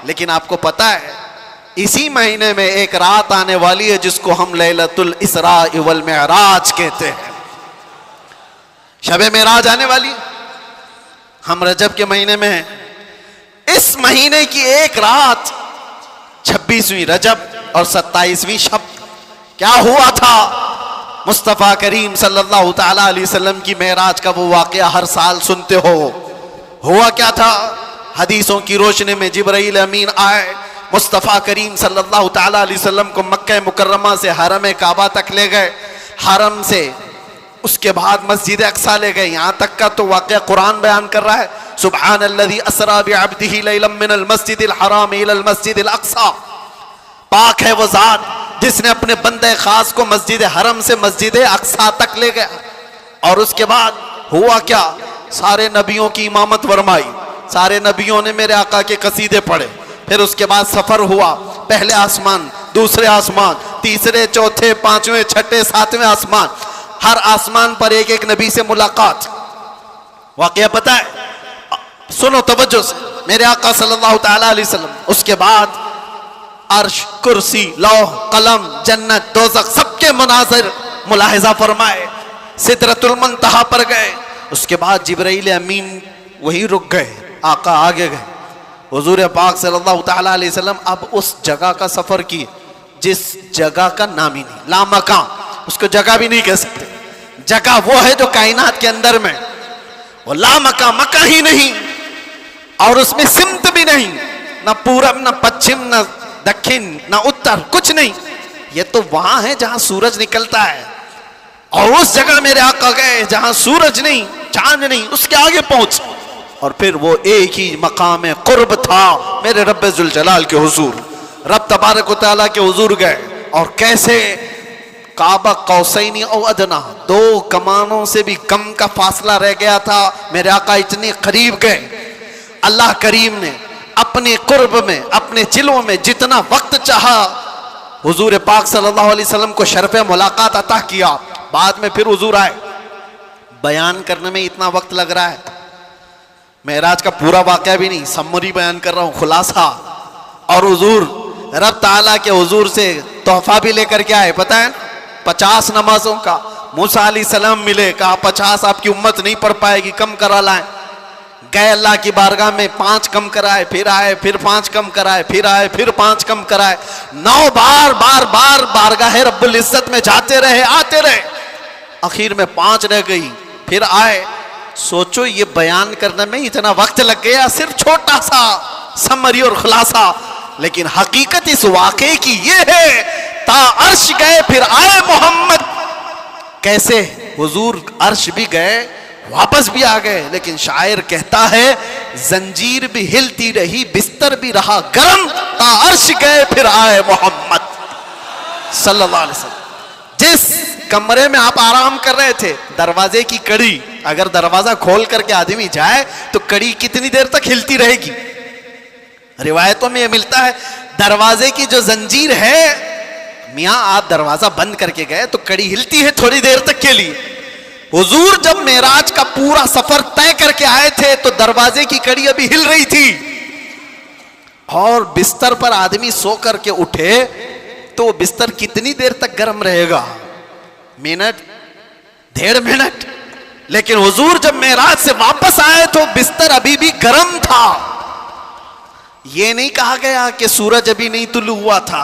लेकिन आपको पता है इसी महीने में एक रात आने वाली है जिसको हम लैलतुल इसरा वल मिअराज कहते हैं। शबे मेराज आने वाली, हम रजब के महीने में हैं। इस महीने की एक रात 26वीं रजब और 27वीं शब क्या हुआ था? मुस्तफ़ा करीम सल्लल्लाहु ताला अलैहि वसल्लम की मेराज का वो वाक़या हर साल सुनते हो। हुआ क्या था? हदीसों की रोशनी में जिब्राइल अमीन आए, मुस्तफ़ा करीम सल्लल्लाहु ताला अलैहि वसल्लम को मक्का मुकर्रमा से हरम काबा तक ले गए, हरम से उसके बाद मस्जिद अक्सा ले गए। यहाँ तक का तो वाक़या कुरान बयान कर रहा है, सुब्हानल्लज़ी अस्रा बिअब्दिही लैलन मिनल मस्जिदिल हराम इलल मस्जिदिल अक्सा। पाक है वो ज़ात जिसने अपने बंदे खास को मस्जिद हरम से मस्जिद अक्सा तक ले गया। और उसके बाद हुआ क्या? सारे नबियों की इमामत फरमाई, सारे नबियों ने मेरे आका के कसीदे पढ़े। फिर उसके बाद सफर हुआ, पहले आसमान, दूसरे आसमान, तीसरे, चौथे, पांचवें, छठे, सातवें आसमान। हर आसमान पर एक एक नबी से मुलाकात। वाकया पता है? सुनो तवज्जो से, मेरे आका सल्लल्लाहु ताला अलैहि वसल्लम उसके बाद अर्श, कुर्सी, लौह, कलम, जन्नत, दोज़ख सबके मनाज़िर मुलाहिज़ा फरमाए। सिदरतुल मुंतहा पर गए। उसके बाद जिब्राइल अमीन वहीं रुक गए, आका आगे गए। हुजूर पाक सल्लल्लाहु ताला अलैहि वसल्लम अब उस जगह का सफर किए जिस जगह का नाम ही नहीं, लामकान, उसको जगह भी नहीं कह सकते। जगह वो है जो कायनात के अंदर में, वो लामकान, मक्का ही नहीं, और उसमें सिमत भी नहीं, ना पूरब, ना पश्चिम, ना दक्षिण, ना उत्तर, कुछ नहीं। ये तो वहां है जहां सूरज निकलता है। और उस जगह मेरे आका गए जहां सूरज नहीं, चांद नहीं, उसके आगे पहुंच। और फिर वो एक ही मकाम कुर्ब था मेरे रब्बे जुल जलाल के हुजूर, रब तबारक व तआला के हुजूर गए। और कैसे? काबा कौसैनी औ अदना, दो कमानों से भी कम का फासला रह गया था। मेरे आका इतने करीब गए। अल्लाह करीम ने अपने कुर्ब में, अपने जिलों में जितना वक्त चाहा हुजूर पाक सल्लल्लाहु अलैहि वसल्लम को शर्फ़े मुलाकात अता किया। बाद में फिर हुजूर आए। बयान करने में इतना वक्त लग रहा है, मेराज का पूरा वाक़या भी नहीं, समरी बयान कर रहा हूँ, खुलासा। और हुजूर रब ताला के हुजूर से तोहफा भी लेकर के आए, पता है? 50 नमाजों का। मूसा अलैहिस्सलाम मिले, कहा 50 आपकी उम्मत नहीं पढ़ पाएगी, कम करा लाएं। गए अल्लाह की बारगाह में, 5 कम कराए, फिर आए, फिर 5 कम कराए, फिर आए, फिर 5 कम कराए। 9 बार बारगाह रब्बुल इज्जत में जाते रहे, आते रहे। आखिर में 5 रह गई, फिर आए। सोचो ये बयान करने में इतना वक्त लग गया, सिर्फ छोटा सा समरी और खुलासा। लेकिन हकीकत इस वाक़े की ये है, ता अर्श गए फिर आए मोहम्मद। कैसे? हुजूर अर्श भी गए, वापस भी आ गए। लेकिन शायर कहता है, जंजीर भी हिलती रही, बिस्तर भी रहा गरम, ता अर्श गए फिर आए मोहम्मद सल्लल्लाहु अलैहि वसल्लम। जिस कमरे में आप आराम कर रहे थे, दरवाजे की कड़ी, अगर दरवाजा खोल करके आदमी जाए तो कड़ी कितनी देर तक हिलती रहेगी? रिवायतों में यह मिलता है, दरवाजे की जो जंजीर है, मियाँ आप दरवाजा बंद करके गए तो कड़ी हिलती है थोड़ी देर तक के लिए। हुजूर जब मेराज का पूरा सफर तय करके आए थे तो दरवाजे की कड़ी अभी हिल रही थी। और बिस्तर पर आदमी सो करके उठे तो बिस्तर कितनी देर तक गर्म रहेगा? Minute, 1.5 minute. लेकिन हुजूर जब मेराज से वापस आए तो बिस्तर अभी भी गर्म था। यह नहीं कहा गया कि सूरज अभी नहीं तुलू हुआ था,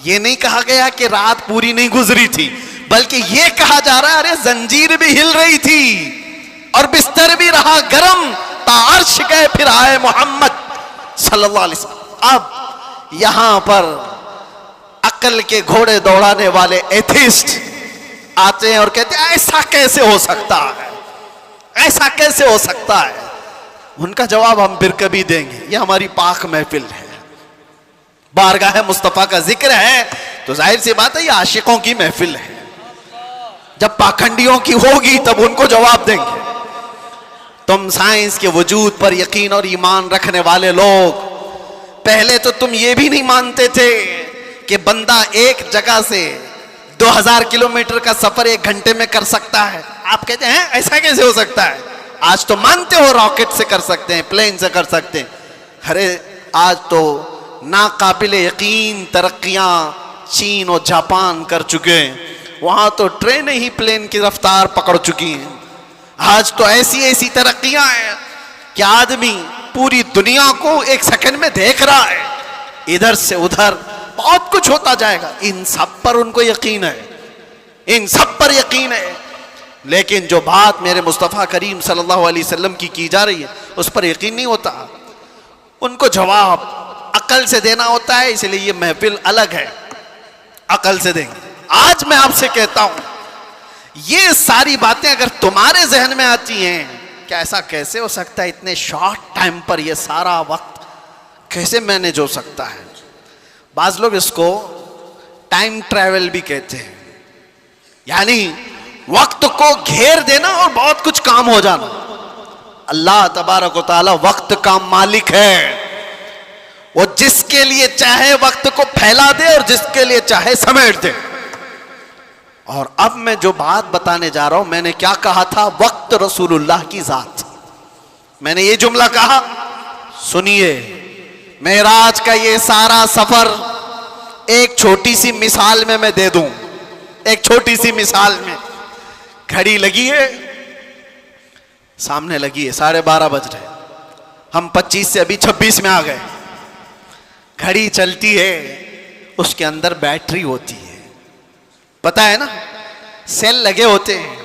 यह नहीं कहा गया कि रात पूरी नहीं गुजरी थी, बल्कि यह कहा जा रहा है, अरे जंजीर भी हिल रही थी और बिस्तर भी रहा गरम, तार्श गए फिर आए मोहम्मद सल्लल्लाहु अलैहि वसल्लम। अब यहां पर अक्ल के घोड़े दौड़ाने वाले एथिस्ट आते हैं और कहते हैं ऐसा कैसे हो सकता है, ऐसा कैसे हो सकता है। उनका जवाब हम फिर कभी देंगे। यह हमारी पाक महफिल है, बारगाह मुस्तफा का जिक्र है, तो जाहिर सी बात है ये आशिकों की महफिल है। जब पाखंडियों की होगी तब उनको जवाब देंगे। तुम साइंस के वजूद पर यकीन और ईमान रखने वाले लोग, पहले तो तुम ये भी नहीं मानते थे कि बंदा एक जगह से 2000 किलोमीटर का सफर 1 घंटे में कर सकता है। आप कहते हैं ऐसा कैसे हो सकता है? आज तो मानते हो रॉकेट से कर सकते हैं, प्लेन से कर सकते हैं। अरे आज तो नाकाबिल यकीन तरक्कियां चीन और जापान कर चुके हैं। वहां तो ट्रेनें ही प्लेन की रफ्तार पकड़ चुकी हैं। आज तो ऐसी ऐसी तरक्कियां हैं कि आदमी पूरी दुनिया को एक सेकंड में देख रहा है, इधर से उधर बहुत कुछ होता जाएगा। इन सब पर उनको यकीन है, इन सब पर यकीन है, लेकिन जो बात मेरे मुस्तफ़ा करीम सल्लल्लाहु अलैहि वसल्लम की जा रही है उस पर यकीन नहीं होता। उनको जवाब अकल से देना होता है, इसलिए ये महफिल अलग है, अकल से देंगे। आज मैं आपसे कहता हूं, ये सारी बातें अगर तुम्हारे जहन में आती हैं, क्या ऐसा कैसे हो सकता है, इतने शॉर्ट टाइम पर ये सारा वक्त कैसे मैनेज हो सकता है। बाज लोग इसको टाइम ट्रैवल भी कहते हैं, यानी वक्त को घेर देना और बहुत कुछ काम हो जाना। अल्लाह तबारक व तआला वक्त का मालिक है, वो जिसके लिए चाहे वक्त को फैला दे और जिसके लिए चाहे समेट दे। और अब मैं जो बात बताने जा रहा हूं, मैंने क्या कहा था, वक्त रसूलुल्लाह की जात। मैंने ये जुमला कहा, सुनिए, मेराज का ये सारा सफर एक छोटी सी मिसाल में मैं दे दूं। एक छोटी सी मिसाल में, घड़ी लगी है, सामने लगी है, 12:30 बज रहे, हम 25 से अभी 26 में आ गए। घड़ी चलती है, उसके अंदर बैटरी होती है, पता है ना, सेल लगे होते हैं,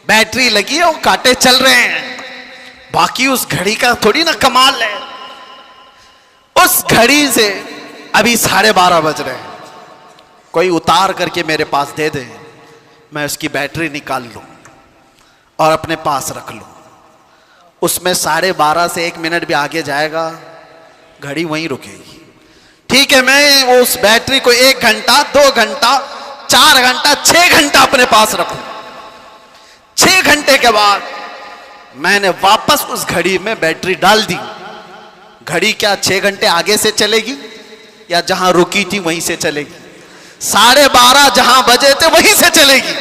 बैटरी लगी है और कांटे चल रहे हैं। बाकी उस घड़ी का थोड़ी ना कमाल है। उस घड़ी से अभी 12:30 बज रहे हैं, कोई उतार करके मेरे पास दे दे, मैं उसकी बैटरी निकाल लूं और अपने पास रख लूं, उसमें 12:30 से 1 मिनट भी आगे जाएगा, घड़ी वहीं रुकेगी। ठीक है, मैं उस बैटरी को 1 घंटा, 2 घंटा, 4 घंटा, 6 घंटा अपने पास रखूं। 6 घंटे के बाद मैंने वापस उस घड़ी में बैटरी डाल दी। घड़ी क्या 6 घंटे आगे से चलेगी या जहां रुकी थी वहीं से चलेगी? 12:30 जहां बजे थे वहीं से चलेगी।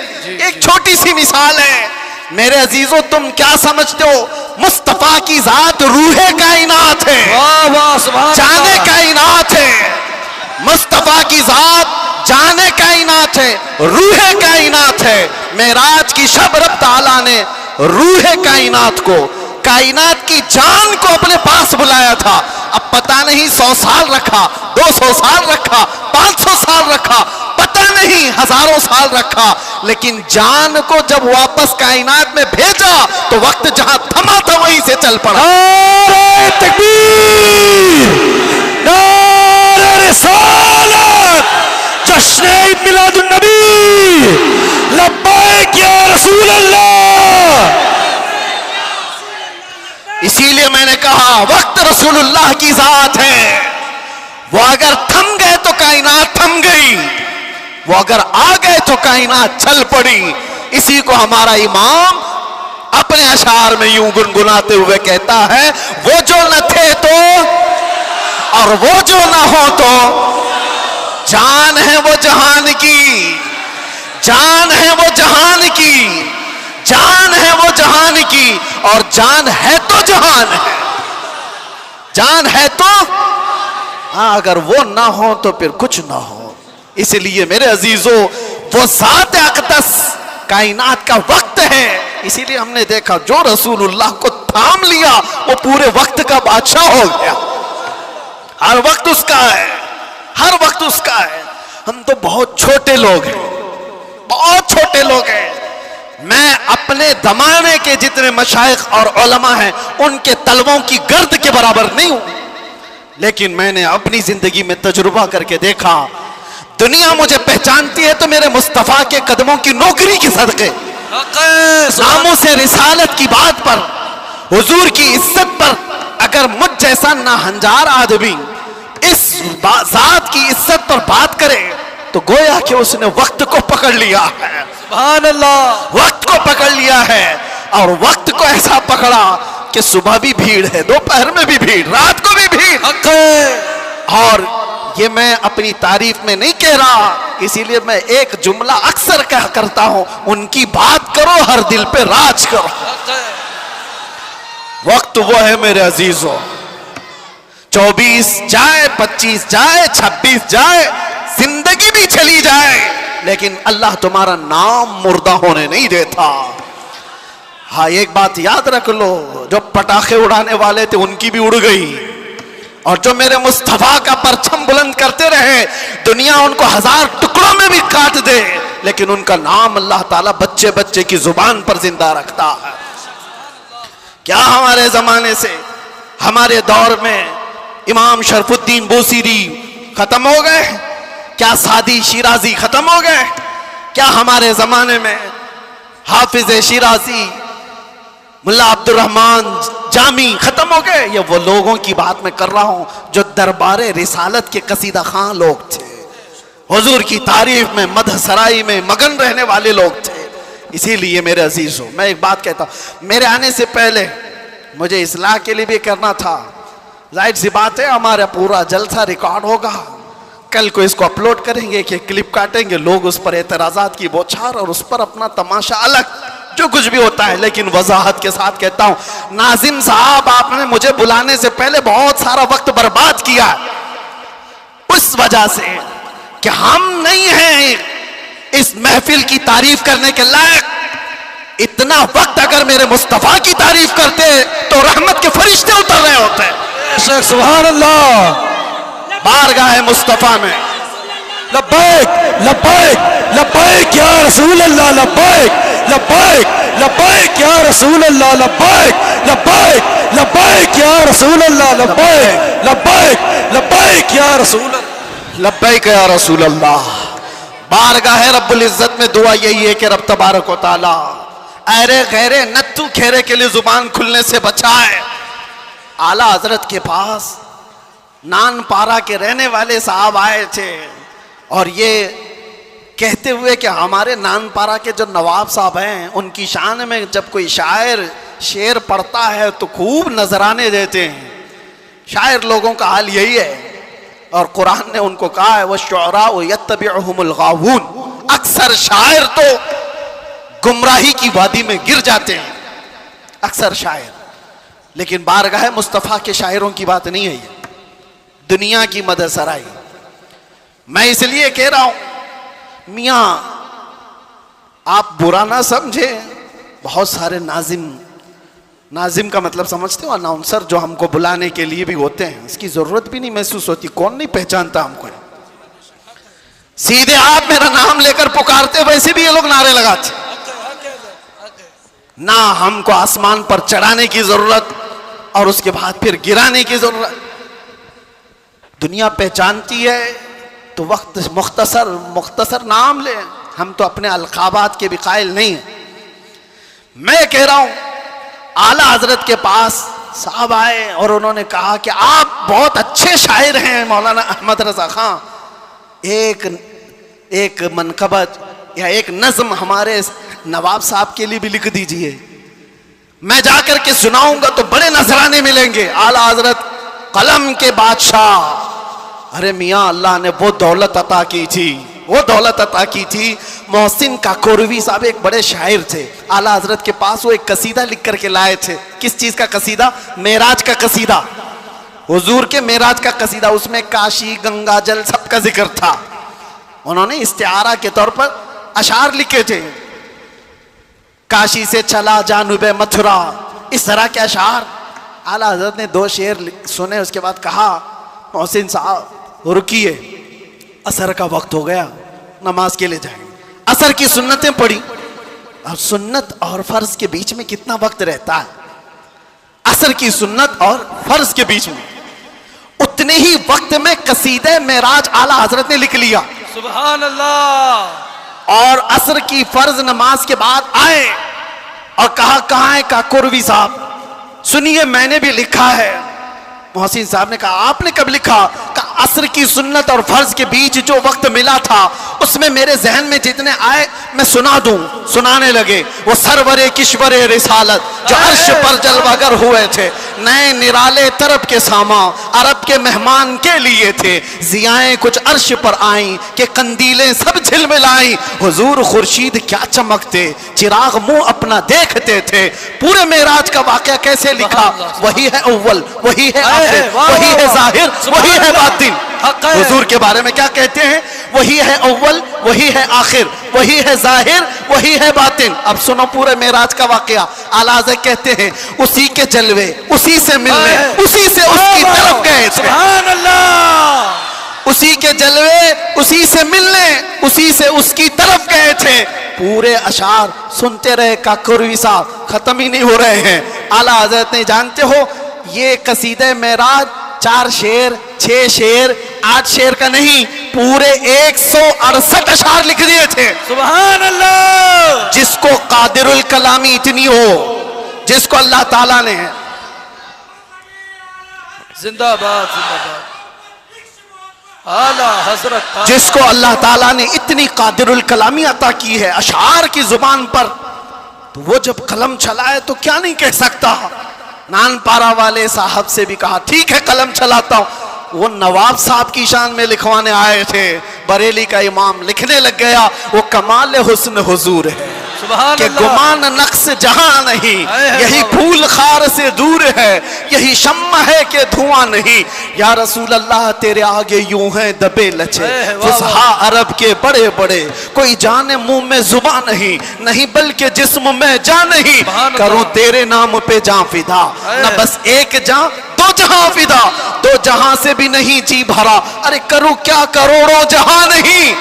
एक छोटी सी मिसाल है मेरे अजीजों, तुम क्या समझते हो, मुस्तफा की जात रूहे कायनात है, जाने कायनात है। मुस्तफा की जात जाने कायनात है, रूहे कायनात है। मेराज की शब रब ताला ने रूहे कायनात को, कायनात की जान को अपने पास बुलाया था। अब पता नहीं 100 साल रखा, 200 साल रखा, 500 साल रखा, पता नहीं हजारों साल रखा, लेकिन जान को जब वापस कायनात में भेजा तो वक्त जहां थमा था वहीं से चल पड़ा। नारे तकबीर, नारे रिसालत, जश्न ईद मिलादुन नबी, लब्बैक या रसूल अल्लाह। इसीलिए मैंने कहा वक्त रसूलुल्लाह की जात है। वो अगर थम गए तो कायनात थम गई, वो अगर आ गए तो कायनात चल पड़ी। इसी को हमारा इमाम अपने अशार में यूं गुनगुनाते हुए कहता है, वो जो न थे तो और वो जो न हो तो, जान है वो जहान की, जान है वो जहान की, जान है वो जहान की, और जान है तो जहान है, जान है तो। हाँ, अगर वो ना हो तो फिर कुछ ना हो। इसलिए मेरे अजीजों, वो ज़ात अक़दस कायनात का वक्त है। इसीलिए हमने देखा जो रसूलुल्लाह को थाम लिया वो पूरे वक्त का बादशाह हो गया। हर वक्त उसका है, हर वक्त उसका है। हम तो बहुत छोटे लोग हैं, बहुत छोटे लोग हैं। मैं अपने जमाने के जितने मशाइख और उलमा हैं उनके तलवों की गर्द के बराबर नहीं हूं, लेकिन मैंने अपनी जिंदगी में तजुर्बा करके देखा, दुनिया मुझे पहचानती है तो मेरे मुस्तफा के कदमों की नौकरी के सदके, नामों से रिसालत की बात पर, हुजूर की इज्जत पर। अगर मुझ जैसा नाहंजार आदमी इस जात की इज्जत पर बात करे तो गोया कि उसने वक्त को पकड़ लिया है। सुभान अल्लाह, वक्त को पकड़ लिया है, और वक्त को ऐसा पकड़ा कि सुबह भी भीड़ है, दोपहर में भी भीड़, रात को भी भीड़। और ये मैं अपनी तारीफ में नहीं कह रहा, इसीलिए मैं एक जुमला अक्सर कह करता हूं, उनकी बात करो हर दिल पे राज करो। वक्त वो है मेरे अजीजों 24 जाए, 25 जाए, 26 जाए, जिंदगी भी चली जाए, लेकिन अल्लाह तुम्हारा नाम मुर्दा होने नहीं देता। हाँ, एक बात याद रख लो, जो पटाखे उड़ाने वाले थे उनकी भी उड़ गई, और जो मेरे मुस्तफा का परचम बुलंद करते रहे, दुनिया उनको 1000 टुकड़ों में भी काट दे, लेकिन उनका नाम अल्लाह ताला बच्चे बच्चे की जुबान पर जिंदा रखता है। क्या हमारे जमाने से, हमारे दौर में इमाम शरफुद्दीन बूसीरी खत्म हो गए? क्या सादी शिराजी खत्म हो गए? क्या हमारे जमाने में हाफिज शिराजी, मुल्ला अब्दुल रहमान जामी खत्म हो गए? ये वो लोगों की बात मैं कर रहा हूं जो दरबारे रिसालत के कसीदा खां लोग थे, हुजूर की तारीफ में, मदह सराई में मगन रहने वाले लोग थे। इसीलिए मेरे अजीजों, मैं एक बात कहता हूं, मेरे आने से पहले मुझे इस्लाह के लिए भी करना था। जाहिर सी बात है, हमारा पूरा जलसा रिकॉर्ड होगा, कल को इसको अपलोड करेंगे कि क्लिप काटेंगे, लोग उस पर एतराजात की बौछार और उस पर अपना तमाशा अलग, जो कुछ भी होता है। लेकिन वजाहत के साथ कहता हूं, नाजिम साहब, आपने मुझे बुलाने से पहले बहुत सारा वक्त बर्बाद किया, उस वजह से कि हम नहीं हैं इस महफिल की तारीफ करने के लायक। इतना वक्त अगर मेरे मुस्तफा की तारीफ करते तो रहमत के फरिश्ते उतर रहे होते। सुभान अल्लाह, बारगाह मुस्तफा में लब्बैक लब्बैक लब्बैक या रसूल अल्लाह, लब्बैक लब्बैक लब्बैक या रसूल अल्लाह, लब्बैक लब्बैक लब्बैक या रसूल अल्लाह, लब्बैक लब्बैक लब्बैक या रसूल अल्लाह, लब्बैक या रसूल अल्लाह। बारगाह रब्बुल इज्जत में दुआ यही है कि रब तबारक व तआला ऐरे गैरे नत्थु खेरे के लिए जुबान खुलने से बचाए। आला हजरत के पास नानपारा के रहने वाले साहब आए थे और ये कहते हुए कि हमारे नानपारा के जो नवाब साहब हैं, उनकी शान में जब कोई शायर शेर पढ़ता है तो खूब नजराने देते हैं। शायर लोगों का हाल यही है, और कुरान ने उनको कहा है, वश्शुअरा यत्तबिउहुमुल गावून, अक्सर शायर तो गुमराही की वादी में गिर जाते हैं, अक्सर शायर। लेकिन बारगाह मुस्तफ़ा के शायरों की बात नहीं है ये, दुनिया की मदद सराई। मैं इसलिए कह रहा हूं, मियाँ आप बुरा ना समझे, बहुत सारे नाजिम का मतलब समझते हो, अनाउंसर जो हमको बुलाने के लिए भी होते हैं, इसकी जरूरत भी नहीं महसूस होती, कौन नहीं पहचानता हमको, सीधे आप मेरा नाम लेकर पुकारते, वैसे भी ये लोग नारे लगाते। ना हमको आसमान पर चढ़ाने की जरूरत और उसके बाद फिर गिराने की जरूरत। दुनिया पहचानती है तो वक्त मुख्तसर नाम ले, हम तो अपने अलकाबात के भी कायल नहीं हैं। मैं कह रहा हूं, आला हजरत के पास साहब आए और उन्होंने कहा कि आप बहुत अच्छे शायर हैं मौलाना अहमद रजा खां, एक मनकबत या एक नज्म हमारे नवाब साहब के लिए भी लिख दीजिए, मैं जाकर के सुनाऊंगा तो बड़े नजराने मिलेंगे। आला हजरत कलम के बादशाह। अरे मियाँ, अल्लाह ने वो दौलत अता की थी, वो दौलत अता की थी। मोहसिन काकोरवी साहब एक बड़े शायर थे, आला हजरत के पास वो एक कसीदा लिख करके लाए थे। किस चीज का कसीदा? मेराज का कसीदा, हुजूर के मेराज का कसीदा। उसमें काशी, गंगा जल सबका जिक्र था। उन्होंने इस्तिआरा के तौर पर अशार लिखे थे, काशी से चला जानुबे मथुरा, इस तरह के अशार। आला हजरत ने 2 शेर सुने, उसके बाद कहा, मोहसिन साहब रुकिए, असर का वक्त हो गया, नमाज के लिए जाएंगे। असर की सुन्नतें पढ़ी, और सुन्नत और फर्ज के बीच में कितना वक्त रहता है? असर की सुन्नत और फर्ज के बीच में उतने ही वक्त में कसीदे मेराज आला हजरत ने लिख लिया। सुभान अल्लाह। और असर की फर्ज नमाज के बाद आए और कहा, कहाँ है काकोरवी साहब, सुनिए मैंने भी लिखा है। मोहसिन साहब ने कहा, आपने कब लिखा? कहा, असर की सुन्नत और फर्ज के बीच जो वक्त मिला था उसमें मेरे जहन में जितने आए मैं सुना दूं, सुनाने लगे। वो सरवरे किश्वरे रिसालत जो अर्श पर जलवागर हुए थे, नए निराले तरफ के सामा अरब के मेहमान के लिए थे। जियाएं कुछ अर्श पर आई कि कंदीलें सब झिलमिलाई। हुजूर खुर्शीद क्या चमकते, चिराग मुंह अपना देखते थे। पूरे मेराज का वाकया कैसे लिखा, वही है अव्वल, वही है आखिर, वही है जाहिर, वही है बातिन। हुजूर के बारे में क्या कहते हैं, वही है अव्वल, वही है आखिर, वही है जाहिर, वही है बातिन। अब सुनो पूरे मेराज का वाकया। आला हज़रत कहते हैं उसी के जलवे, उसी से मिलने, उसी से उसकी तरफ गए थे। सुभान अल्लाह। उसी के जलवे, उसी से मिलने, उसी से उसकी तरफ गए थे। पूरे अशार सुनते रहे काकुरवी साहब, खत्म ही नहीं हो रहे हैं। आला हज़रत ने, जानते हो ये कसीदे मेराज 4 शेर, 6 शेर, 8 शेर का नहीं, पूरे 168 अशार लिख दिए थे। सुभान अल्लाह। जिसको कादिरुल कलामी इतनी हो, जिसको अल्लाह ताला ने, जिंदाबाद जिंदाबाद आला हजरत, जिसको अल्लाह ताला ने इतनी कादिरुल कलामी अता की है अशार की जुबान पर, तो वो जब कलम चलाए तो क्या नहीं कह सकता। नानपारा वाले साहब से भी कहा ठीक है कलम चलाता हूं। वो नवाब साहब की शान में लिखवाने आए थे, बरेली का इमाम लिखने लग गया, वो कमाल हुस्न हुजूर है कि गुमान नक्श जहां नहीं, यही फूल खार से दूर है, यही शम्मा है कि धुआं नहीं। या रसूल अल्लाह तेरे आगे यूं है दबे लचे फुसहा अरब के बड़े बड़े, कोई जाने मुंह में जुबान नहीं, नहीं बल्कि जिस्म में जान नहीं। करूं तेरे नाम पे जान फिदा, न बस एक जान दो जहां फिदा, दो जहां से भी नहीं जी भरा, अरे करूं क्या करोड़ों जहां नहीं।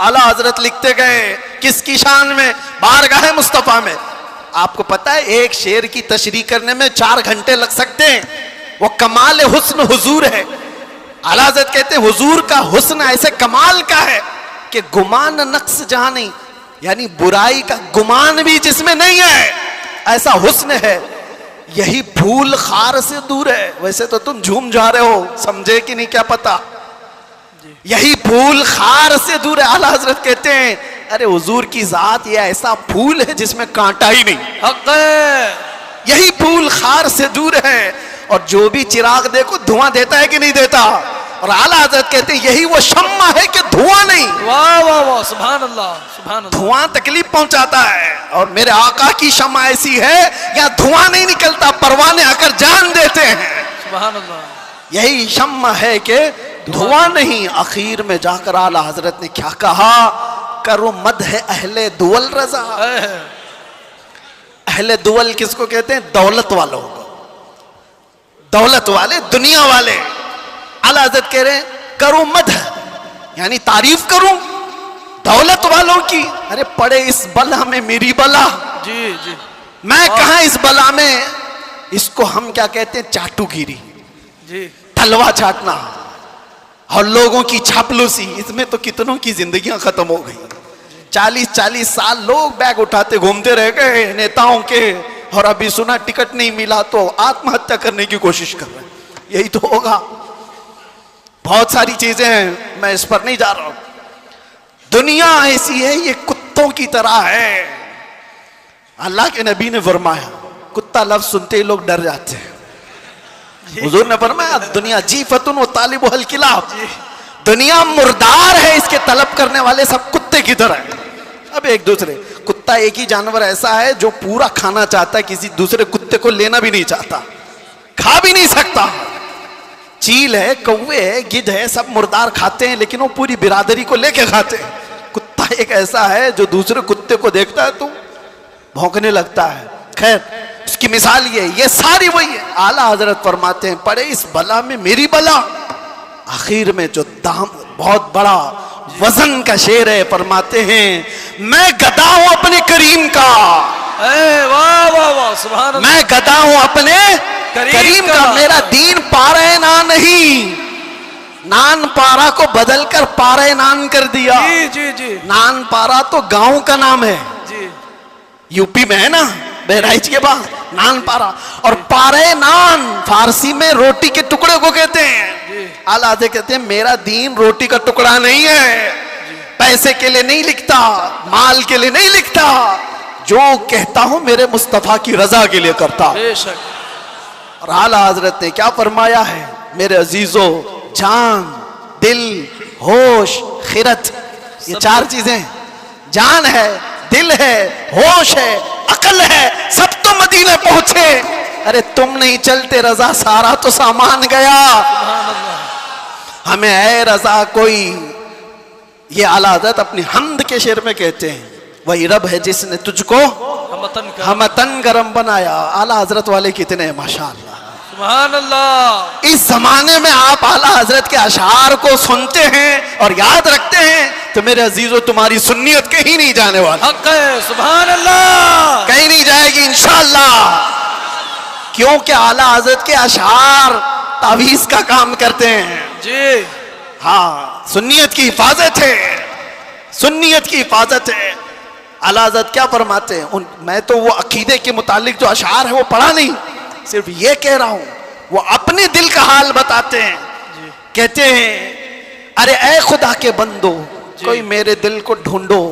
आला हजरत लिखते गए किसकी शान में, बारगाह मुस्तफा में। आपको पता है एक शेर की तशरीह करने में 4 घंटे लग सकते हैं। वो कमाल हुस्न हुजूर है। आला हजरत कहते हैं हुजूर का हुस्न ऐसे कमाल का है कि गुमान नक्श जहां नहीं, यानी बुराई का गुमान भी जिसमें नहीं है, ऐसा हुस्न है। यही फूल खार से दूर है। वैसे तो तुम झूम जा रहे हो, समझे कि नहीं क्या पता। यही फूल खार से दूर है। आला हजरत कहते हैं अरे हुजूर की जात ये ऐसा फूल है जिसमें कांटा ही नहीं। हक है। यही फूल खार से दूर है, और जो भी चिराग देखो धुआं देता है कि नहीं देता। और आला हजरत कहते हैं यही वो शम्मा है कि धुआं नहीं। वाह वाह वाह, सुभान अल्लाह सुभान अल्लाह। धुआं तकलीफ पहुंचाता है, और मेरे आका की शम्मा ऐसी है यहाँ धुआं नहीं निकलता, परवाने आकर जान देते हैं। सुभान अल्लाह। यही शम्मा है कि धुआं नहीं। आखिर में जाकर आला हजरत ने क्या कहा, करो मद है अहले दुवल रजा। अहले दुवल किसको कहते हैं, दौलत वालों को, दौलत वाले, दुनिया वाले। आला हजरत कह रहे हैं करो मद, यानी तारीफ करूं दौलत वालों की। अरे पड़े इस बला में मेरी बला, जी जी, मैं कहां इस बला में। इसको हम क्या कहते हैं, चाटुगिरी जी, तलवा चाटना और लोगों की चापलूसी। इसमें तो कितनों की जिंदगियां खत्म हो गई। 40-40 साल लोग बैग उठाते घूमते रह गए नेताओं के, और अभी सुना टिकट नहीं मिला तो आत्महत्या करने की कोशिश कर रहे हैं। यही तो होगा। बहुत सारी चीजें हैं, मैं इस पर नहीं जा रहा हूं। दुनिया ऐसी है, ये कुत्तों की तरह है। अल्लाह के नबी ने फरमाया कुत्ता लफ्ज सुनते ही लोग डर जाते हैं। हुजूर ने फरमाया दुनिया जीफतुन व तालिबु हल किलाब, दुनिया मुर्दार है, इसके तलब करने वाले सब कुत्ते की तरह है। अब एक दूसरे, कुत्ता एक ही जानवर ऐसा है जो पूरा खाना चाहता है, किसी दूसरे कुत्ते को लेना भी नहीं चाहता, खा भी नहीं सकता। चील है, कौवे है, गिद्ध है, सब मुर्दार खाते हैं, लेकिन वो पूरी बिरादरी को लेके खाते हैं। कुत्ता एक ऐसा है जो दूसरे कुत्ते को देखता है तो भौंकने लगता है। खैर उसकी मिसाल ये सारी वही है। आला हजरत फरमाते हैं पड़े इस बला में मेरी बला। आखिर में जो दाम बहुत बड़ा वजन का शेर है, फरमाते हैं मैं गदा हूं अपने करीम का। वाह वाह वाह, सुभान अल्लाह। मैं गदा हूं अपने करीम का। मेरा दीन पारे ना नहीं, नान पारा को बदलकर पारे नान कर दिया। जी जी जी, नान पारा तो गांव का नाम है, जी, यूपी में है ना, बहराइच के बाद नान पारा। और पारे नान फारसी में रोटी के टुकड़े को कहते हैं। आला कहते हैं मेरा दीन रोटी का टुकड़ा नहीं है, पैसे के लिए नहीं लिखता, माल के लिए नहीं लिखता, जो कहता हूं मेरे मुस्तफा की रजा के लिए करता। बेशक। और आला हजरत ने क्या फरमाया है मेरे अजीजों, जान, दिल, होश, खिरत, ये चार चीजें, जान है, दिल है, होश है, अकल है, सब तो मदीने पहुंचे। अरे तुम नहीं चलते रजा, सारा तो सामान गया। हमें ऐ रजा कोई, ये आला हज़रत अपनी हमद के शेर में कहते हैं, वही रब है जिसने तुझको हमतन गरम बनाया। आला हजरत वाले कितने हैं माशाअल्लाह, सुभान अल्लाह। इस जमाने में आप आला हजरत के अशार को सुनते हैं और याद रखते हैं तो मेरे अजीजों तुम्हारी सुन्नियत कहीं नहीं जाने वाली। हक है, सुभान अल्लाह, कहीं नहीं जाएगी इंशाअल्लाह, क्योंकि आला हजरत के अशार तावीज का काम करते हैं जी। हाँ, सुन्नियत की हिफाजत है, सुन्नियत की हिफाजत है। आला हज़रत क्या फरमाते हैं, मैं तो वो अकीदे के मुतालिक जो अशार है वो पढ़ा नहीं, सिर्फ ये कह रहा हूं, वो अपने दिल का हाल बताते हैं। कहते हैं, अरे ए खुदा के बंदो, कोई मेरे दिल को ढूंढो,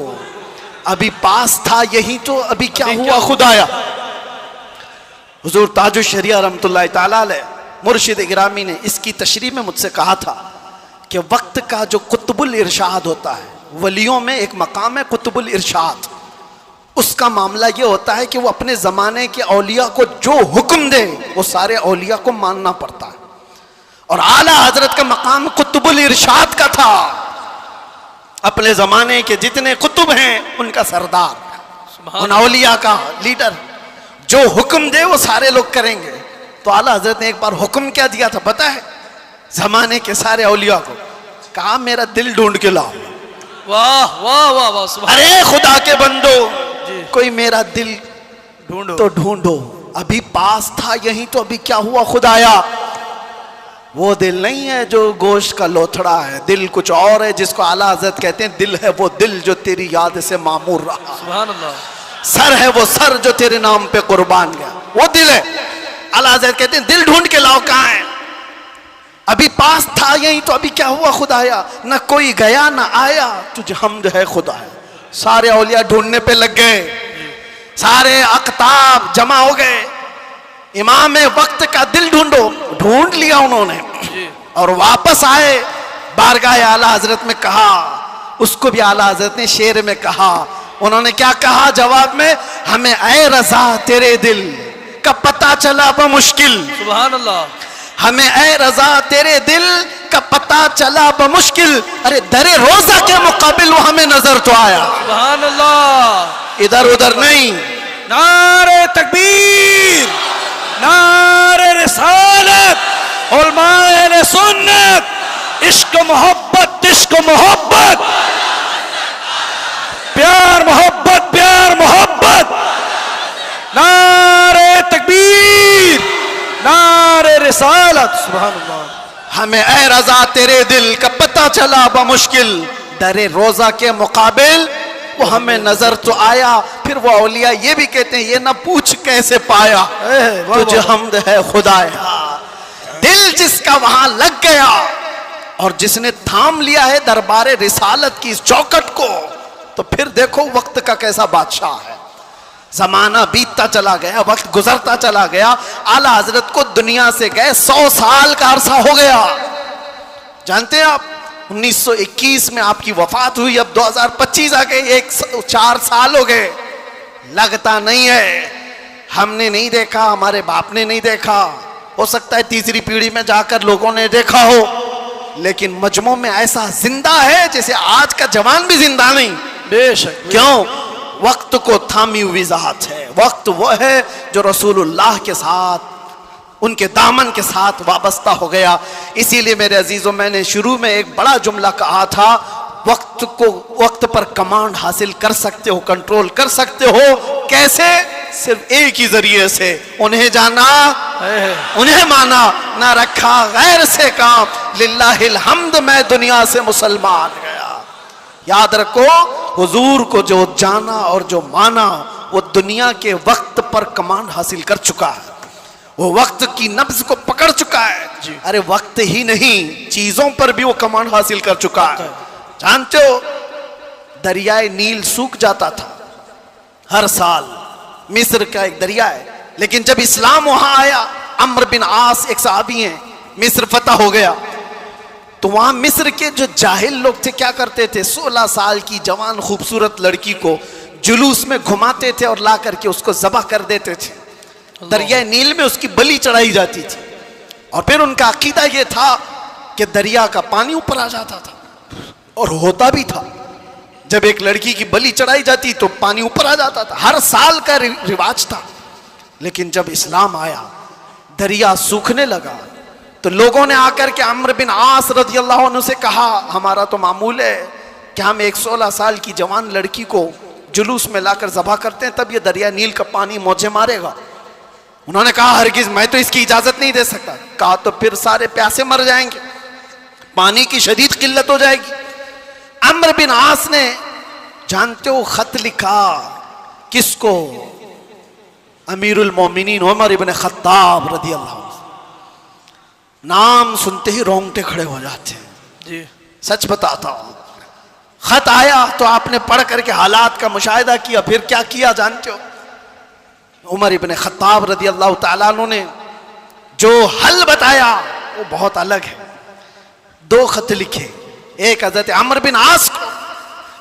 अभी पास था यही तो अभी क्या हुआ खुदाया। हुजूर ताजुश शरिया रहमतुल्लाहि ताला अलैह मुर्शिद गिरामी ने इसकी तशरीह में मुझसे कहा था कि वक्त का जो कुतुबुल इरशाद होता है, वलियों में एक मकाम है कुतुबुल इरशाद, उसका मामला ये होता है कि वो अपने ज़माने के औलिया को जो हुक्म दे वो सारे औलिया को मानना पड़ता है। और आला हजरत का मकाम कुतुबुल इरशाद का था, अपने ज़माने के जितने कुतुब हैं उनका सरदार, उन औलिया का लीडर, जो हुक्म दे वो सारे लोग करेंगे। तो आला हजरत ने एक बार हुक्म क्या दिया था पता है, ज़माने के सारे औलिया को कहा मेरा दिल ढूंढ के लाओ। वाह वाह वाह वाह। अरे खुदा के बंदो, कोई मेरा दिल ढूंढो तो ढूंढो, अभी पास था यही तो अभी क्या हुआ खुदाया। वो दिल नहीं है जो गोश्त का लोथड़ा है, दिल कुछ और है जिसको आला हज़रत कहते हैं दिल है वो दिल जो तेरी याद से मामूर रहा। सुभान अल्लाह। सर है वो सर जो तेरे नाम पे कुर्बान गया, वो दिल है। आला हज़रत कहते हैं दिल ढूंढ के लाओ, कहाँ है, अभी पास था यही तो अभी क्या हुआ खुदाया। न कोई गया न आया, तुझे हमद है खुदाया। सारे औलिया ढूंढने पे लग गए, सारे अकताब जमा हो गए, इमाम वक्त का दिल ढूंढो, ढूंढ लिया उन्होंने और वापस आए बारगाह आला हजरत में कहा, उसको भी आला हजरत ने शेर में कहा। उन्होंने क्या कहा जवाब में, हमें ऐ रजा तेरे दिल का पता चला बमुश्किल। सुभान अल्लाह। हमें ऐ रजा तेरे दिल का पता चला बमुश्किल, अरे दरे रोजा के मुकाबिल वो हमें नजर तो आया। सुभान अल्लाह। इधर उधर नहीं। नारे तकबीर, नारे रिसालत, उलमाए अहले सुन्नत, इश्क मोहब्बत, इश्क मोहब्बत, प्यार मोहब्बत, प्यार मोहब्बत। नारे तकबीर, नारे रिसालत। सुभान अल्लाह। हमें ऐ रजा तेरे दिल का पता चला बमुश्किल, दरे रोजा के मुकाबिल वो हमें नजर तो आया। फिर वो औलिया ये भी कहते हैं, ये ना पूछ कैसे पाया, तुझे हमद है खुदाया। दिल जिसका वहां लग गया और जिसने थाम लिया है दरबारे रिसालत की इस चौखट को, तो फिर देखो वक्त का कैसा बादशाह है। जमाना बीतता चला गया, वक्त गुजरता चला गया, आला हजरत को दुनिया से गए 100 साल का अरसा हो गया। जानते हैं आप, 1921 में आपकी वफात हुई, अब 2025 आ गए, 4 साल हो गए। लगता नहीं है, हमने नहीं देखा, हमारे बाप ने नहीं देखा, हो सकता है तीसरी पीढ़ी में जाकर लोगों ने देखा हो, लेकिन मजमू में ऐसा जिंदा है जैसे आज का जवान भी जिंदा नहीं। बेशक। क्यों? वक्त को थामी हुई ज़ात है। वक्त वो है जो रसूलुल्लाह के साथ, उनके दामन के साथ वाबस्ता हो गया। इसीलिए मेरे अजीजों, मैंने शुरू में एक बड़ा जुमला कहा था, वक्त को, वक्त पर कमांड हासिल कर सकते हो, कंट्रोल कर सकते हो। कैसे? सिर्फ एक ही जरिए से, उन्हें जाना, उन्हें माना, ना रखा गैर से काम। लिल्लाहिल हम्द, मैं दुनिया से मुसलमान गया। याद रखो, हुजूर को जो जाना और जो माना, वो दुनिया के वक्त पर कमांड हासिल कर चुका है, वो वक्त की नब्ज को पकड़ चुका है। अरे वक्त ही नहीं, चीजों पर भी वो कमांड हासिल कर चुका है। जानते हो, दरियाए नील सूख जाता था हर साल। मिस्र का एक दरिया है, लेकिन जब इस्लाम वहां आया, अम्र बिन आस एक सहाबी हैं, मिस्र फतह हो गया, तो वहां मिस्र के जो जाहिल लोग थे क्या करते थे, 16 साल की जवान खूबसूरत लड़की को जुलूस में घुमाते थे और ला करके उसको ज़बह कर देते थे। दरिया नील में उसकी बलि चढ़ाई जाती थी, और फिर उनका अकीदा यह था कि दरिया का पानी ऊपर आ जाता था, और होता भी था। जब एक लड़की की बलि चढ़ाई जाती तो पानी ऊपर आ जाता था, हर साल का रिवाज था। लेकिन जब इस्लाम आया, दरिया सूखने लगा, तो लोगों ने आकर के अम्र बिन आस रज़ी अल्लाह अन्हु से कहा, हमारा तो मामूल है कि हम एक 16 साल की जवान लड़की को जुलूस में लाकर ज़बह करते हैं, तब ये दरिया नील का पानी मौजे मारेगा। उन्होंने कहा, हरगिज़ मैं तो इसकी इजाजत नहीं दे सकता। कहा, तो फिर सारे प्यासे मर जाएंगे, पानी की शदीद किल्लत हो जाएगी। अम्र बिन आस ने, जानते हो, खत लिखा किसको? अमीरुल मोमिनीन उमर इब्न खत्ताब रज़ी अल्लाह अन्हु। नाम सुनते ही रोंगटे खड़े हो जाते हैं जी, सच बताता हूं। खत आया तो आपने पढ़ करके हालात का मुशाहिदा किया, फिर क्या किया जानते हो? उमर इब्न खत्ताब रज़ी अल्लाह तआला अन्हु ने जो हल बताया वो बहुत अलग है। 2 खत लिखे, एक हज़रत अम्र बिन आस को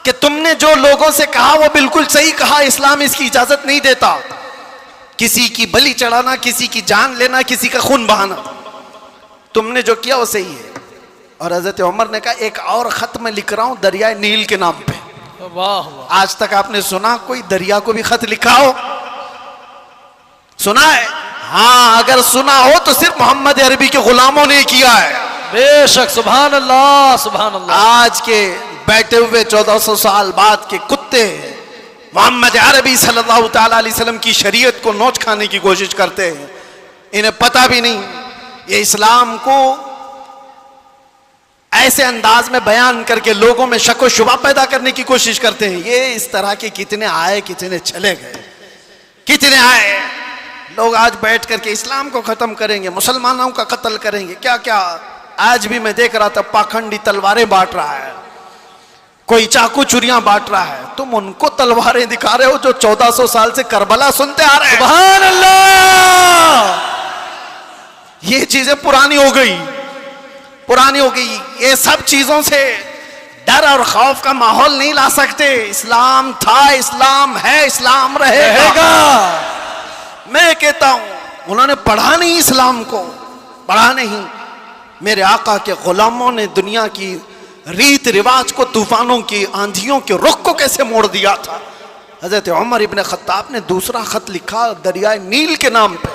कि तुमने जो लोगों से कहा वो बिल्कुल सही कहा, इस्लाम इसकी इजाजत नहीं देता, किसी की बलि चढ़ाना, किसी की जान लेना, किसी का खून बहाना, तुमने जो किया वो सही है। और हज़रत उमर ने कहा, एक और खत मैं लिख रहा हूं दरिया नील के नाम पे। वाह वाह। आज तक आपने सुना कोई दरिया को भी खत लिखा हो? सुना है? हाँ, अगर सुना हो तो सिर्फ मोहम्मद अरबी के गुलामों ने किया है। बेशक, सुभान अल्लाह सुभान अल्लाह। आज के बैठे हुए 1400 साल बाद के कुत्ते मोहम्मद अरबी सल्लल्लाहु तआला अलैहि वसल्लम की शरीयत को नोच खाने की कोशिश करते हैं। इन्हें पता भी नहीं, ये इस्लाम को ऐसे अंदाज में बयान करके लोगों में शक व शुबा पैदा करने की कोशिश करते हैं। ये इस तरह के कितने आए, कितने चले गए, कितने आए लोग आज बैठ करके इस्लाम को खत्म करेंगे, मुसलमानों का कत्ल करेंगे, क्या क्या। आज भी मैं देख रहा था पाखंडी तलवारें बांट रहा है, कोई चाकू चुरियां बांट रहा है। तुम उनको तलवारें दिखा रहे हो जो 1400 साल से करबला सुनते आ रहे हैं। सुभान अल्लाह। ये चीजें पुरानी हो गई, पुरानी हो गई। ये सब चीजों से डर और खौफ का माहौल नहीं ला सकते। इस्लाम था, इस्लाम है, इस्लाम रहेगा। मैं कहता हूं उन्होंने पढ़ा नहीं, इस्लाम को पढ़ा नहीं। मेरे आका के गुलामों ने दुनिया की रीत रिवाज को, तूफानों की, आंधियों के रुख को कैसे मोड़ दिया था। हजरत उमर इब्न खत्ताब ने दूसरा खत लिखा दरियाए नील के नाम पे,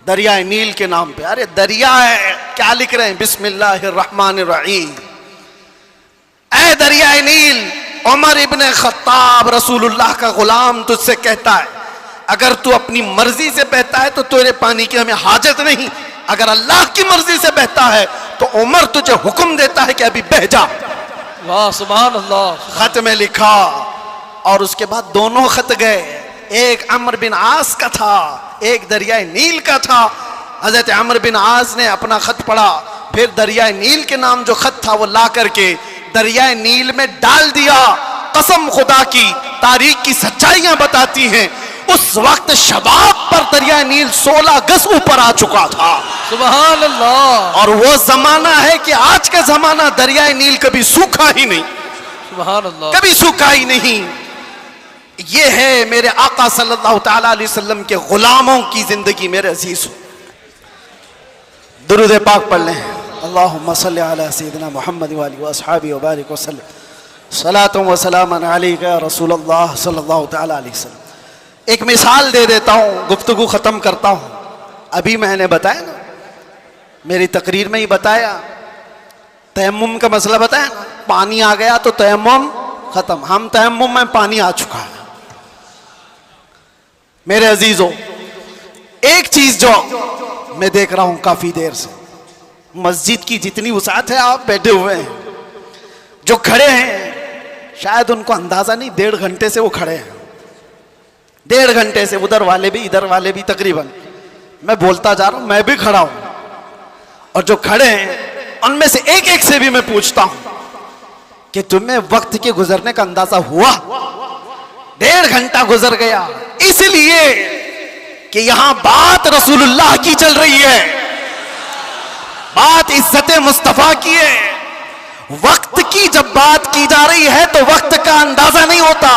दरियाए नील के नाम पे। अरे दरिया है, क्या लिख रहे हैं? बिस्मिल्लाहिर्रहमानिर्रहीम। ऐ दरियाए नील, उमर इब्न खत्ताब रसूलुल्लाह का गुलाम तुझसे कहता है, अगर तू अपनी मर्जी से बहता है तो तेरे पानी की हमें हाजत नहीं, अगर अल्लाह की मर्जी से बहता है तो उमर तुझे हुक्म देता है कि अभी बह जा। वाह सुभान अल्लाह। खत में लिखा, और उसके बाद दोनों खत गए, एक अम्र बिन आस का था, एक दरियाए नील का था। हजरत अम्र बिन आस ने अपना खत पढ़ा, फिर दरियाए नील के नाम जो खत था वो ला करके दरियाए नील में डाल दिया। कसम खुदा की, तारीख की सच्चाइयां बताती हैं, उस वक्त शबाब पर दरिया नील 16 गज ऊपर आ चुका था। सुभान अल्लाह। और वो जमाना है कि आज का जमाना दरिया नील कभी सूखा ही नहीं, सुभान अल्लाह, कभी सूखा ही नहीं। ये है मेरे आका सल्लल्लाहु तआला अलैहि वसल्लम के गुलामों की जिंदगी। मेरे अजीज, दुरूद पाक पढ़ लें। अल्लाहुम्मा सल्लि अला सय्यिदिना मुहम्मद व आलिहि व अस्हाबिहि व बारिक वसल्लम। सलातुन व सलामुन अलैका या रसूलल्लाह सल्लल्लाहु तआला अलैहि वसल्लम। एक मिसाल दे देता हूँ, गुफ्तगू ख़त्म करता हूँ। अभी मैंने बताया ना, मेरी तकरीर में ही बताया, तयम्मुम का मसला बताया ना, पानी आ गया तो तयम्मुम ख़त्म। हम तयम्मुम में पानी आ चुका है। मेरे अजीज़ों, एक चीज़ जो मैं देख रहा हूँ काफ़ी देर से, मस्जिद की जितनी वसाअत है, आप बैठे हुए हैं, जो खड़े हैं शायद उनको अंदाज़ा नहीं, 1.5 घंटे से वो खड़े हैं, 1.5 घंटे से, उधर वाले भी इधर वाले भी, तकरीबन मैं बोलता जा रहा हूं, मैं भी खड़ा हूं। और जो खड़े हैं उनमें से एक एक से भी मैं पूछता हूं कि तुम्हें वक्त के गुजरने का अंदाजा हुआ? 1.5 घंटा गुजर गया, इसलिए कि यहां बात रसूलुल्लाह की चल रही है, बात इज्जत मुस्तफा की है। वक्त की जब बात की जा रही है तो वक्त का अंदाजा नहीं होता।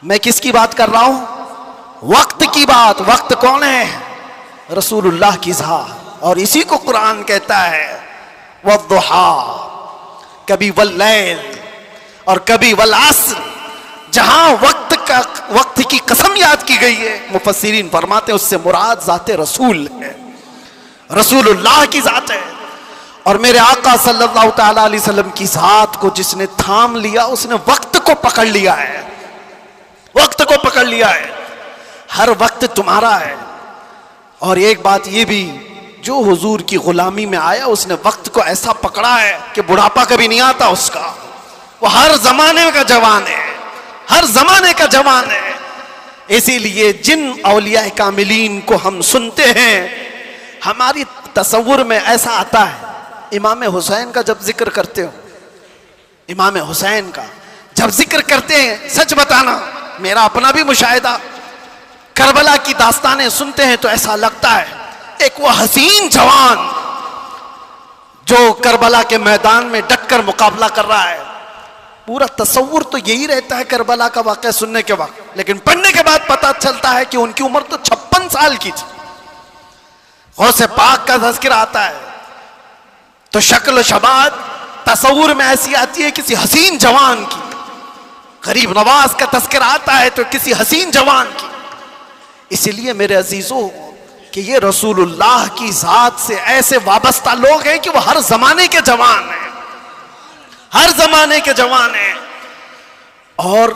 मैं किसकी बात कर रहा हूं? वक्त की बात। वक्त कौन है? रसूलुल्लाह की ज़ात। और इसी को कुरान कहता है वद्दुहा, कभी वल्लैल और कभी वल अस्र। जहां वक्त की कसम याद की गई है, मुफस्सिरीन फरमाते हैं उससे मुराद ज़ाते रसूल है, रसूलुल्लाह की ज़ात है। और मेरे आका सल्लल्लाहु ताला अलैहि वसल्लम की ज़ात को जिसने थाम लिया उसने वक्त को पकड़ लिया है, वक्त को पकड़ लिया है। हर वक्त तुम्हारा है। और एक बात ये भी, जो हुजूर की गुलामी में आया उसने वक्त को ऐसा पकड़ा है कि बुढ़ापा कभी नहीं आता उसका। वो हर जमाने का जवान है, हर जमाने का जवान है। इसीलिए जिन औलिया कामिलीन को हम सुनते हैं, हमारी तसव्वुर में ऐसा आता है, इमाम हुसैन का जब जिक्र करते हो, इमाम हुसैन का जब जिक्र करते हैं, सच बताना मेरा अपना भी मुशाहिदा, करबला की दास्तानें सुनते हैं तो ऐसा लगता है एक वो हसीन जवान जो करबला के मैदान में डटकर मुकाबला कर रहा है। पूरा तसव्वुर तो यही रहता है करबला का वाक़या सुनने के वक्त, लेकिन पढ़ने के बाद पता चलता है कि उनकी उम्र तो 56 साल की थी। गौसे पाक का तज़किरा आता है तो शक्ल शबाद तसव्वुर में ऐसी आती है किसी हसीन जवान की। गरीब नवाज का तज़किरा आता है तो किसी हसीन जवान की। इसलिए मेरे अजीजों कि ये रसूलुल्लाह की ज़ात से ऐसे वाबस्ता लोग हैं कि वो हर जमाने के जवान हैं, हर जमाने के जवान हैं। और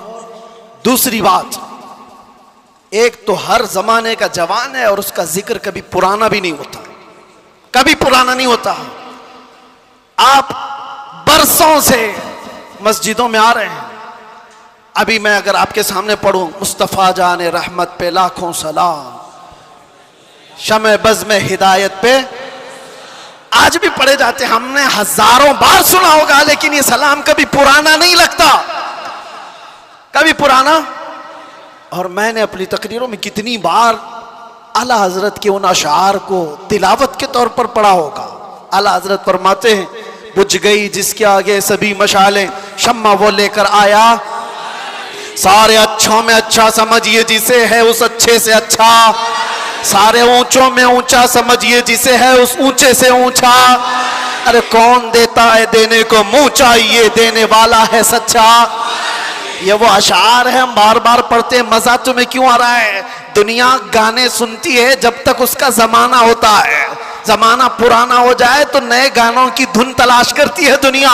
दूसरी बात, एक तो हर जमाने का जवान है और उसका जिक्र कभी पुराना भी नहीं होता, कभी पुराना नहीं होता। आप बरसों से मस्जिदों में आ रहे हैं, अभी मैं अगर आपके सामने पढ़ूं मुस्तफ़ा जाने रहमत पे लाखों सलाम, शमे बज़ में हिदायत पे, आज भी पढ़े जाते हैं, हमने हजारों बार सुना होगा, लेकिन ये सलाम कभी पुराना नहीं लगता, कभी पुराना। और मैंने अपनी तकरीरों में कितनी बार आला हजरत के उन अशार को तिलावत के तौर पर पढ़ा होगा। आला हजरत फरमाते हैं, बुझ गई जिसके आगे सभी मशालें, शम्मा वो लेकर आया, सारे अच्छों में अच्छा समझिए जिसे है उस अच्छे से अच्छा, सारे ऊंचों में ऊंचा समझिए जिसे है उस ऊंचे से ऊंचा। अरे कौन देता है देने को मुंह चाहिए, देने वाला है सच्चा। ये वो अशार है, हम बार बार पढ़ते हैं, मजा तुम्हें क्यों आ रहा है? दुनिया गाने सुनती है जब तक उसका जमाना होता है, जमाना पुराना हो जाए तो नए गानों की धुन तलाश करती है दुनिया।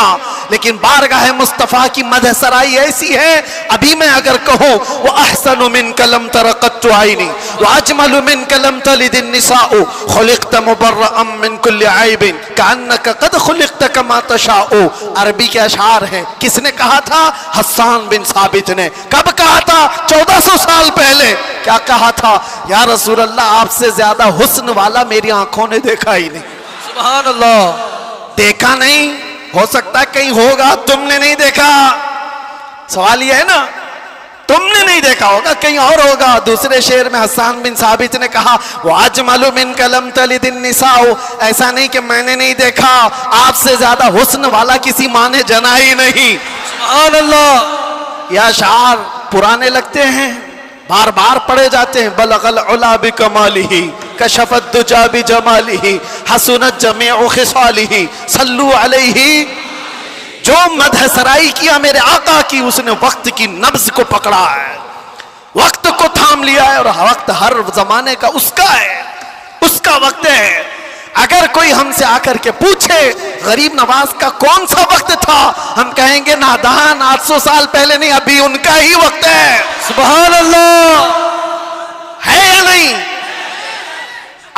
लेकिन बारगाह मुस्तफ़ा की मदह सराई ऐसी है, अभी मैं अगर कहूँ वो अहसनु मिन कलम तरक़त्तु आइनी व अजमलु मिन कलम तलिदिन निसाउ खुलिक़्त मुबर्रअम मिन कुल्लि ऐबिन कअन्नक क़द खुलिक़्त कमा तशाउ। अरबी के अशार है। किसने कहा था? हस्सान बिन साबित ने। कब कहा था? 1400 साल पहले। क्या कहा था? या रसूल अल्लाह, आपसे ज्यादा हुस्न वाला मेरी आंखों ने देखा ही नहीं। सुभान अल्लाह। देखा नहीं, हो सकता है कहीं होगा, तुमने नहीं देखा। सवाल यह है ना, तुमने नहीं देखा होगा, कहीं और होगा। दूसरे शेर में हस्सान बिन साबित ने कहा, वाजमलु मिन कलम तलिदिन निसाउ, ऐसा नहीं कि मैंने नहीं देखा, आपसे ज्यादा हुस्न वाला किसी माँ ने जना ही नहीं। सुभान अल्लाह। यह अशार पुराने लगते हैं, बार बार पढ़े जाते हैं। बलगल उला बि कमालिही कशफत दुजा बि जमालिही हसनत जमीउ खिसालिही सल्लु अलैहि। जो मदह सराई किया मेरे आका की, उसने वक्त की नब्ज को पकड़ा है, वक्त को थाम लिया है। और वक्त हर जमाने का उसका है, उसका वक्त है। अगर कोई हमसे आकर के पूछे गरीब नवाज का कौन सा वक्त था, हम कहेंगे नादान, 800 साल पहले नहीं, अभी उनका ही वक्त है। सुभान अल्लाह। है या नहीं?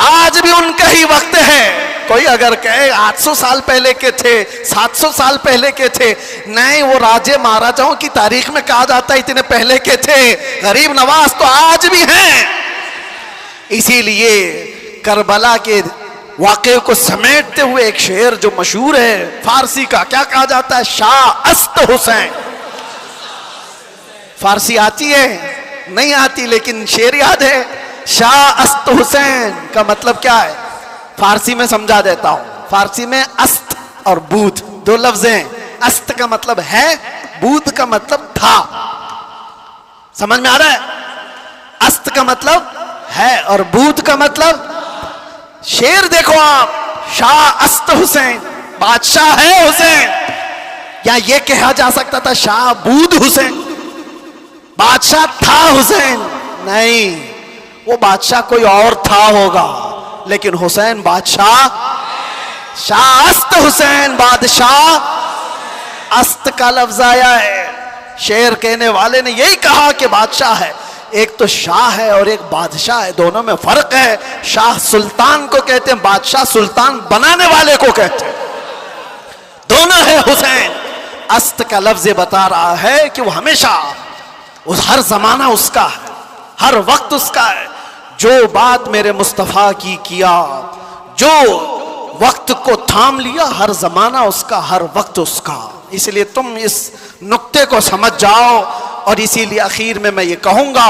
आज भी उनका ही वक्त है। कोई अगर कहे 800 साल पहले के थे, 700 साल पहले के थे, नहीं, वो राजे महाराजाओं की तारीख में कहा जाता है इतने पहले के थे। गरीब नवाज तो आज भी हैं। इसीलिए करबला के वाक़े को समेटते हुए एक शेर जो मशहूर है फारसी का, क्या कहा जाता है? शाह अस्त हुसैन। फारसी आती है? नहीं आती, लेकिन शेर याद है। शाह अस्त हुसैन का मतलब क्या है? फारसी में समझा देता हूं। फारसी में अस्त और बूध दो लफ्ज हैं। अस्त का मतलब है, बूध का मतलब था। समझ में आ रहा है? अस्त का मतलब है और बूध का मतलब। शेर देखो आप, शाह अस्त हुसैन, बादशाह है हुसैन। या ये कहा जा सकता था शाह बूध हुसैन, बादशाह था हुसैन। नहीं, वो बादशाह कोई और था होगा, लेकिन हुसैन बादशाह। शाह अस्त हुसैन, बादशाह। अस्त का लफ्ज आया है। शेर कहने वाले ने यही कहा कि बादशाह है। एक तो शाह है और एक बादशाह है, दोनों में फर्क है। शाह सुल्तान को कहते हैं, बादशाह सुल्तान बनाने वाले को कहते हैं। दोनों है हुसैन। अस्त का लफ्ज बता रहा है कि वो हमेशा, उस हर जमाना उसका है, हर वक्त उसका है। जो बात मेरे मुस्तफा की किया, जो वक्त को थाम लिया, हर जमाना उसका, हर वक्त उसका। इसलिए तुम इस नुक्ते को समझ जाओ। और इसीलिए आखिर में मैं ये कहूंगा,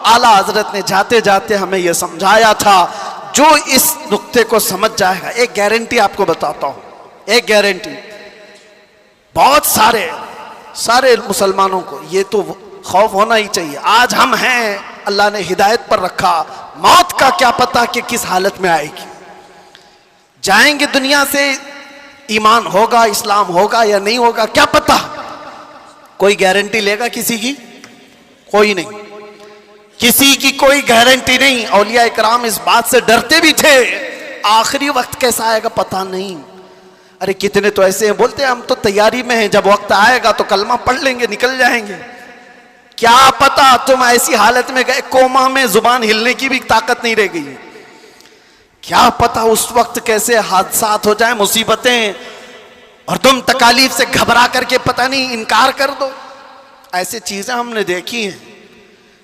आला हजरत ने जाते जाते हमें ये समझाया था, जो इस नुक्ते को समझ जाएगा। एक गारंटी आपको बताता हूं, एक गारंटी। बहुत सारे मुसलमानों को ये तो खौफ होना ही चाहिए। आज हम हैं, अल्लाह ने हिदायत पर रखा, मौत का क्या पता कि किस हालत में आएगी। जाएंगे दुनिया से, ईमान होगा, इस्लाम होगा या नहीं होगा, क्या पता। कोई गारंटी लेगा किसी की? कोई नहीं, किसी की कोई गारंटी नहीं। औलिया इकराम इस बात से डरते भी थे, आखिरी वक्त कैसा आएगा पता नहीं। अरे कितने तो ऐसे हैं, बोलते हैं हम तो तैयारी में हैं, जब वक्त आएगा तो कलमा पढ़ लेंगे, निकल जाएंगे। क्या पता तुम ऐसी हालत में गए, कोमा में, जुबान हिलने की भी ताकत नहीं रह गई। क्या पता उस वक्त कैसे हादसात हो जाए, मुसीबतें, और तुम तकालीफ से घबरा करके पता नहीं इनकार कर दो। ऐसी चीजें हमने देखी हैं,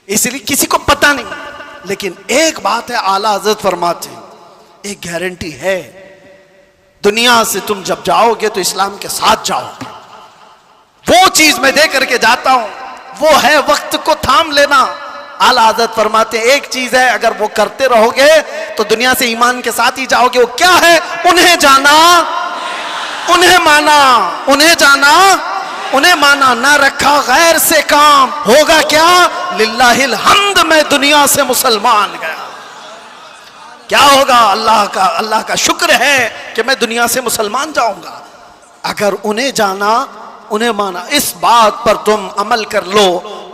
इसलिए किसी को पता नहीं। लेकिन एक बात है, आला हजरत फरमाते हैं, एक गारंटी है, दुनिया से तुम जब जाओगे तो इस्लाम के साथ जाओगे। वो चीज मैं दे करके जाता हूं, वो है वक्त को थाम लेना। आला हजरत फरमाते हैं, एक चीज है, अगर वो करते रहोगे तो दुनिया से ईमान के साथ ही जाओगे। वो क्या है? उन्हें जाना, उन्हें माना। उन्हें जाना, उन्हें माना। ना रखा गैर से काम, होगा क्या? लिल्लाहिल हम्द, मैं दुनिया से मुसलमान गया। क्या होगा? अल्लाह का शुक्र है कि मैं दुनिया से मुसलमान जाऊंगा। अगर उन्हें जाना, उन्हें माना, इस बात पर तुम अमल कर लो,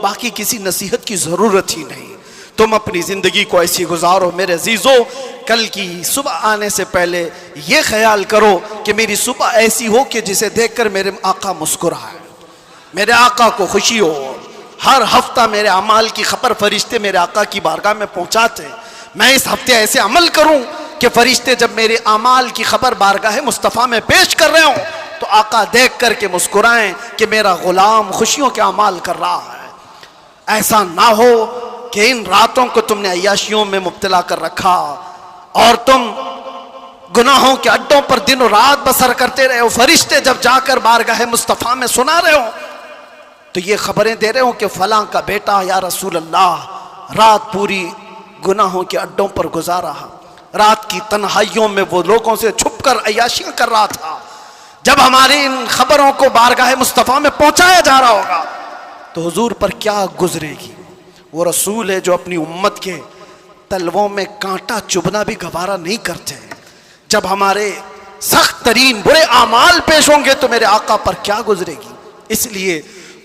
बाकी किसी नसीहत की जरूरत ही नहीं। तुम अपनी जिंदगी को ऐसी गुजारो मेरे अजीजों, कल की सुबह आने से पहले ये ख्याल करो कि मेरी सुबह ऐसी हो कि जिसे देखकर मेरे आका मुस्कुराए, मेरे आका को खुशी हो। हर हफ्ता मेरे अमाल की खबर फरिश्ते मेरे आका की बारगाह में पहुंचाते। मैं इस हफ्ते ऐसे अमल करूं कि फरिश्ते जब मेरे अमाल की खबर बारगाह मुस्तफ़ा में पेश कर रहे हो तो आका देख करके मुस्कुराएं कि मेरा गुलाम खुशियों के अमाल कर रहा है। ऐसा ना हो कि इन रातों को तुमने अय्याशियों में मुब्तला कर रखा और तुम गुनाहों के अड्डों पर दिनों रात बसर करते रहे हो। फरिश्ते जब जाकर बारगाह मुस्तफ़ा में सुना रहे हो तो ये खबरें दे रहे हो कि फलां का बेटा या रसूल अल्लाह रात पूरी गुनाहों के अड्डों पर गुजारा, रात की तन्हाइयों में वो लोगों से छुपकर अय्याशियां कर रहा था। जब हमारी इन खबरों को बारगाह मुस्तफ़ा में पहुंचाया जा रहा होगा तो हुजूर पर क्या गुजरेगी। वो रसूल है जो अपनी उम्मत के तलवों में कांटा चुभना भी गवारा नहीं करते। जब हमारे सख्त तरीन बुरे आमाल पेश होंगे तो मेरे आका पर क्या गुजरेगी। इसलिए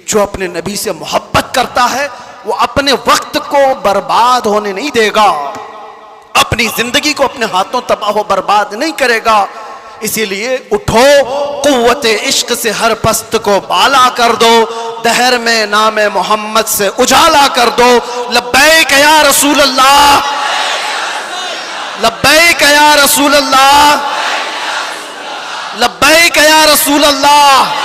जो अपने नबी से मोहब्बत करता है वो अपने वक्त को बर्बाद होने नहीं देगा, अपनी जिंदगी को अपने हाथों तबाह बर्बाद नहीं करेगा। इसीलिए उठो, कुव्वत इश्क से हर पस्त को बाला कर दो, दहर में नाम मोहम्मद से उजाला कर दो। लब्बैक या रसूल अल्लाह, लब्बैक या रसूल अल्लाह, लब्बैक या रसूल अल्लाह।